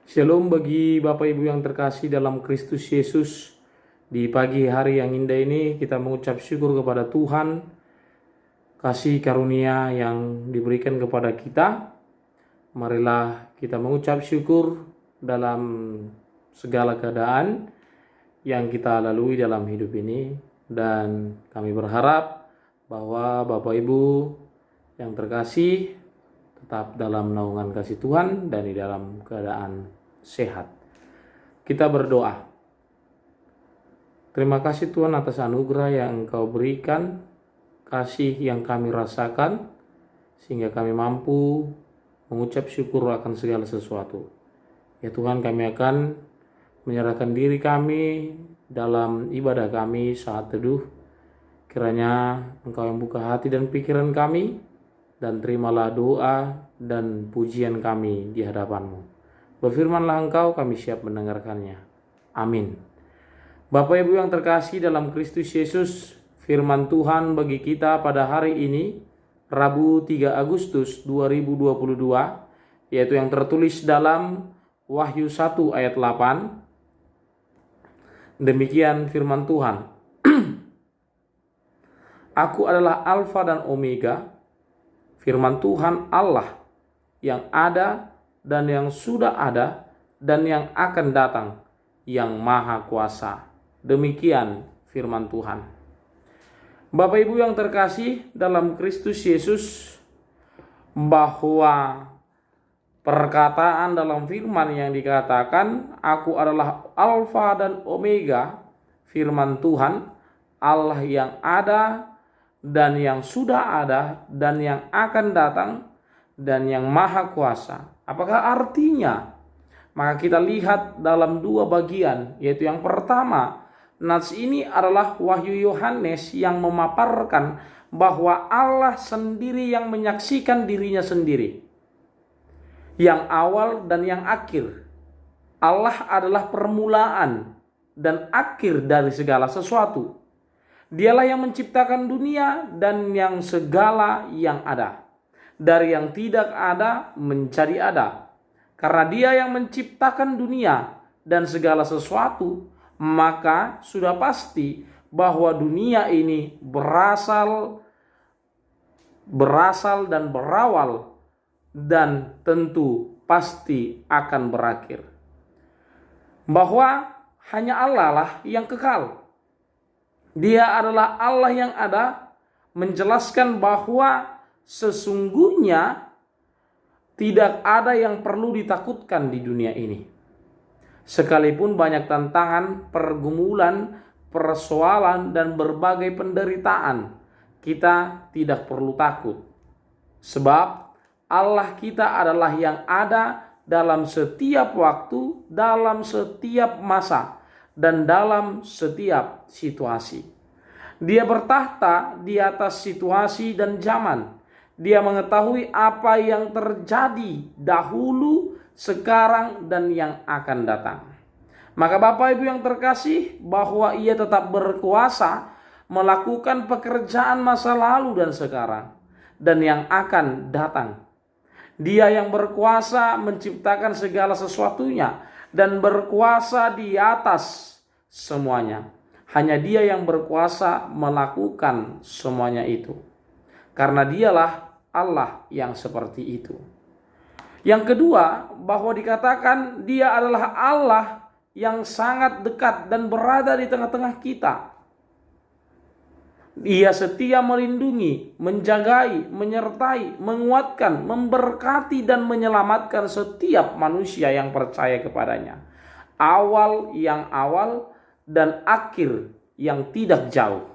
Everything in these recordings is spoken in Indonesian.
Shalom bagi Bapak Ibu yang terkasih dalam Kristus Yesus. Di pagi hari yang indah ini kita mengucap syukur kepada Tuhan, kasih karunia yang diberikan kepada kita. Marilah kita mengucap syukur dalam segala keadaan yang kita lalui dalam hidup ini. Dan kami berharap bahwa Bapak Ibu yang terkasih tetap dalam naungan kasih Tuhan dan di dalam keadaan sehat. Kita berdoa. Terima kasih Tuhan atas anugerah yang Engkau berikan, kasih yang kami rasakan, sehingga kami mampu mengucap syukur akan segala sesuatu. Ya Tuhan, kami akan menyerahkan diri kami dalam ibadah kami saat teduh. Kiranya Engkau yang buka hati dan pikiran kami, dan terimalah doa dan pujian kami di hadapan-Mu. Berfirmanlah Engkau, kami siap mendengarkannya. Amin. Bapak Ibu yang terkasih dalam Kristus Yesus, firman Tuhan bagi kita pada hari ini, Rabu 3 Agustus 2022, yaitu yang tertulis dalam Wahyu 1 ayat 8. Demikian firman Tuhan. Aku adalah Alfa dan Omega, firman Tuhan Allah yang ada dan yang sudah ada dan yang akan datang, yang maha kuasa. Demikian firman Tuhan. Bapak Ibu yang terkasih dalam Kristus Yesus, bahwa perkataan dalam firman yang dikatakan, aku adalah Alfa dan Omega, firman Tuhan Allah yang ada dan yang sudah ada dan yang akan datang dan yang maha kuasa. Apakah artinya? Maka kita lihat dalam dua bagian, yaitu yang pertama, nats ini adalah Wahyu Yohanes yang memaparkan bahwa Allah sendiri yang menyaksikan dirinya sendiri, yang awal dan yang akhir. Allah adalah permulaan dan akhir dari segala sesuatu. Dialah yang menciptakan dunia dan yang segala yang ada. Dari yang tidak ada menjadi ada. Karena Dia yang menciptakan dunia dan segala sesuatu, maka sudah pasti bahwa dunia ini berasal dan berawal dan tentu pasti akan berakhir. Bahwa hanya Allah lah yang kekal. Dia adalah Allah yang ada, menjelaskan bahwa sesungguhnya tidak ada yang perlu ditakutkan di dunia ini. Sekalipun banyak tantangan, pergumulan, persoalan, dan berbagai penderitaan, kita tidak perlu takut. Sebab Allah kita adalah yang ada dalam setiap waktu, dalam setiap masa, dan dalam setiap situasi. Dia bertahta di atas situasi dan zaman. Dia mengetahui apa yang terjadi dahulu, sekarang, dan yang akan datang. Maka Bapak Ibu yang terkasih, bahwa Ia tetap berkuasa melakukan pekerjaan masa lalu dan sekarang, dan yang akan datang. Dia yang berkuasa menciptakan segala sesuatunya dan berkuasa di atas semuanya. Hanya Dia yang berkuasa melakukan semuanya itu. Karena Dialah Allah yang seperti itu. Yang kedua, bahwa dikatakan Dia adalah Allah yang sangat dekat dan berada di tengah-tengah kita. Dia setia melindungi, menjagai, menyertai, menguatkan, memberkati, dan menyelamatkan setiap manusia yang percaya kepadanya. Awal yang awal dan akhir yang tidak jauh.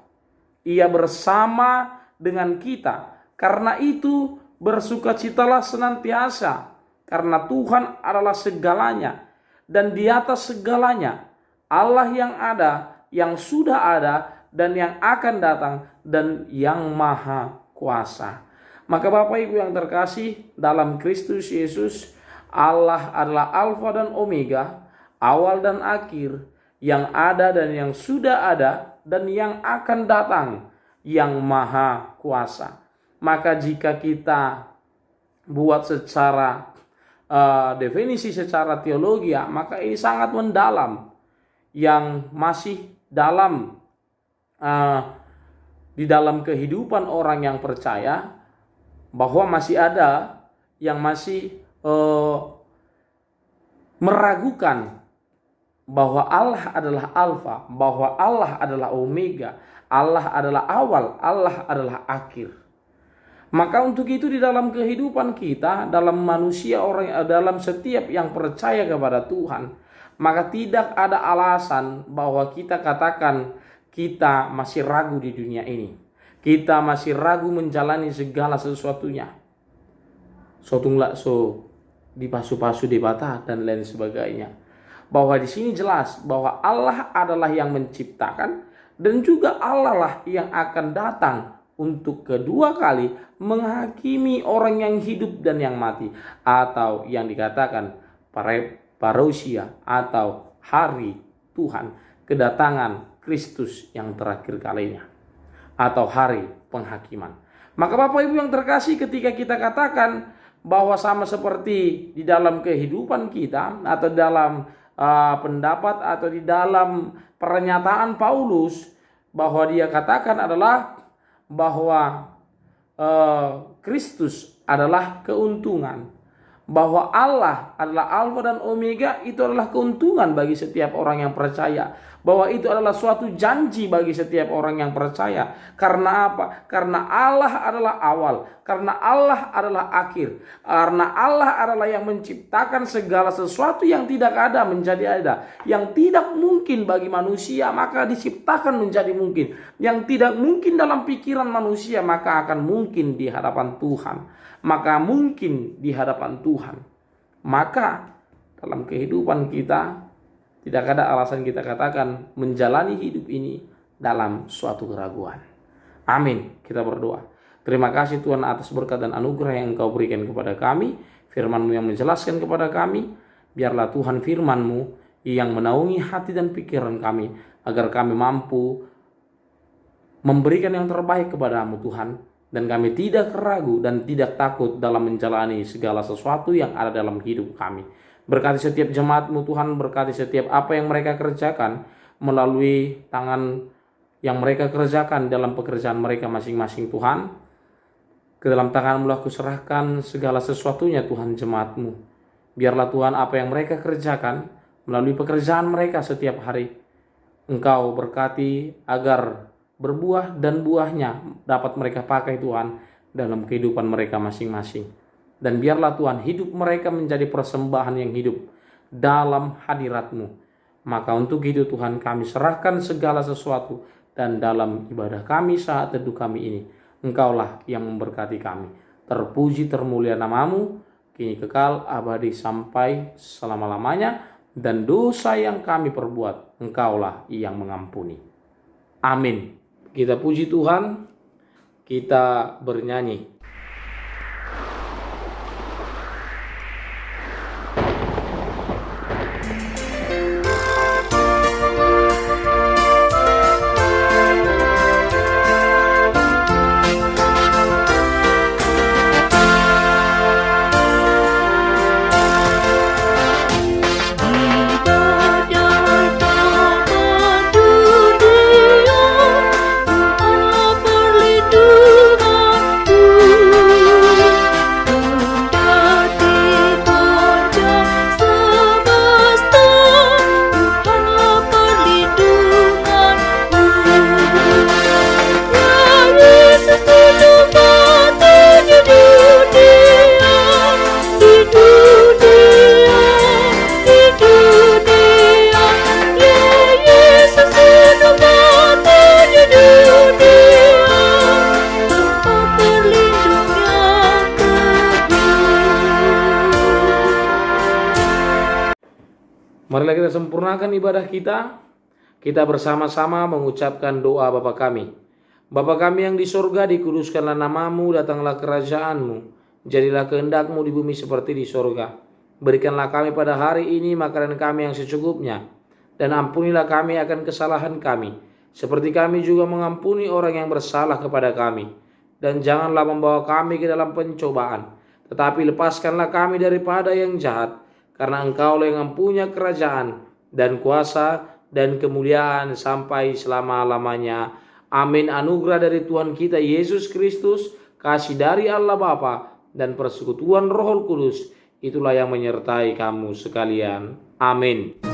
Ia bersama dengan kita. Karena itu bersukacitalah senantiasa, karena Tuhan adalah segalanya dan di atas segalanya. Allah yang ada, yang sudah ada, dan yang akan datang, dan yang maha kuasa. Maka Bapak Ibu yang terkasih dalam Kristus Yesus, Allah adalah Alfa dan Omega, awal dan akhir, yang ada dan yang sudah ada, dan yang akan datang, yang maha kuasa. Maka jika kita buat secara definisi secara teologi, maka ini sangat mendalam, yang masih dalam di dalam kehidupan orang yang percaya, bahwa masih ada yang masih meragukan bahwa Allah adalah Alfa, bahwa Allah adalah Omega, Allah adalah awal, Allah adalah akhir. Maka untuk itu di dalam kehidupan kita, dalam manusia orang, dalam setiap yang percaya kepada Tuhan, maka tidak ada alasan bahwa kita katakan kita masih ragu di dunia ini. Kita masih ragu menjalani segala sesuatunya. So dipasu-pasu di bata dan lain sebagainya. Bahwa di sini jelas bahwa Allah adalah yang menciptakan, dan juga Allah lah yang akan datang untuk kedua kali menghakimi orang yang hidup dan yang mati, atau yang dikatakan parousia, atau hari Tuhan, kedatangan Kristus yang terakhir kalinya, atau hari penghakiman. Maka Bapak Ibu yang terkasih, ketika kita katakan bahwa sama seperti di dalam kehidupan kita, atau dalam pendapat, atau di dalam pernyataan Paulus, bahwa dia katakan adalah bahwa Kristus adalah keuntungan, bahwa Allah adalah Alfa dan Omega, itu adalah keuntungan bagi setiap orang yang percaya, bahwa itu adalah suatu janji bagi setiap orang yang percaya. Karena apa? Karena Allah adalah awal, karena Allah adalah akhir, karena Allah adalah yang menciptakan segala sesuatu yang tidak ada menjadi ada, yang tidak mungkin bagi manusia maka diciptakan menjadi mungkin, yang tidak mungkin dalam pikiran manusia maka akan mungkin di hadapan Tuhan, maka mungkin di hadapan Tuhan. Maka dalam kehidupan kita tidak ada alasan kita katakan menjalani hidup ini dalam suatu keraguan. Amin. Kita berdoa. Terima kasih Tuhan atas berkat dan anugerah yang Engkau berikan kepada kami. Firman-Mu yang menjelaskan kepada kami. Biarlah Tuhan firman-Mu yang menaungi hati dan pikiran kami, agar kami mampu memberikan yang terbaik kepada-Mu Tuhan. Dan kami tidak ragu dan tidak takut dalam menjalani segala sesuatu yang ada dalam hidup kami. Berkati setiap jemaat-Mu Tuhan, berkati setiap apa yang mereka kerjakan melalui tangan yang mereka kerjakan dalam pekerjaan mereka masing-masing Tuhan. Ke dalam tangan-Mu aku serahkan segala sesuatunya Tuhan, jemaat-Mu. Biarlah Tuhan apa yang mereka kerjakan melalui pekerjaan mereka setiap hari, Engkau berkati agar berbuah dan buahnya dapat mereka pakai Tuhan dalam kehidupan mereka masing-masing. Dan biarlah Tuhan hidup mereka menjadi persembahan yang hidup dalam hadirat-Mu. Maka untuk itu Tuhan kami serahkan segala sesuatu, dan dalam ibadah kami saat teduh kami ini, Engkaulah yang memberkati kami. Terpuji termulia nama-Mu, kini kekal abadi sampai selama-lamanya, dan dosa yang kami perbuat Engkaulah yang mengampuni. Amin. Kita puji Tuhan, kita bernyanyi. Marilah kita sempurnakan ibadah kita. Kita bersama-sama mengucapkan doa Bapa kami. Bapa kami yang di surga, dikuduskanlah nama-Mu, datanglah kerajaan-Mu. Jadilah kehendak-Mu di bumi seperti di surga. Berikanlah kami pada hari ini makanan kami yang secukupnya. Dan ampunilah kami akan kesalahan kami, seperti kami juga mengampuni orang yang bersalah kepada kami. Dan janganlah membawa kami ke dalam pencobaan, tetapi lepaskanlah kami daripada yang jahat, karena Engkaulah yang mempunyai kerajaan dan kuasa dan kemuliaan sampai selama-lamanya. Amin. Anugerah dari Tuhan kita Yesus Kristus, kasih dari Allah Bapa, dan persekutuan Roh Kudus, itulah yang menyertai kamu sekalian. Amin.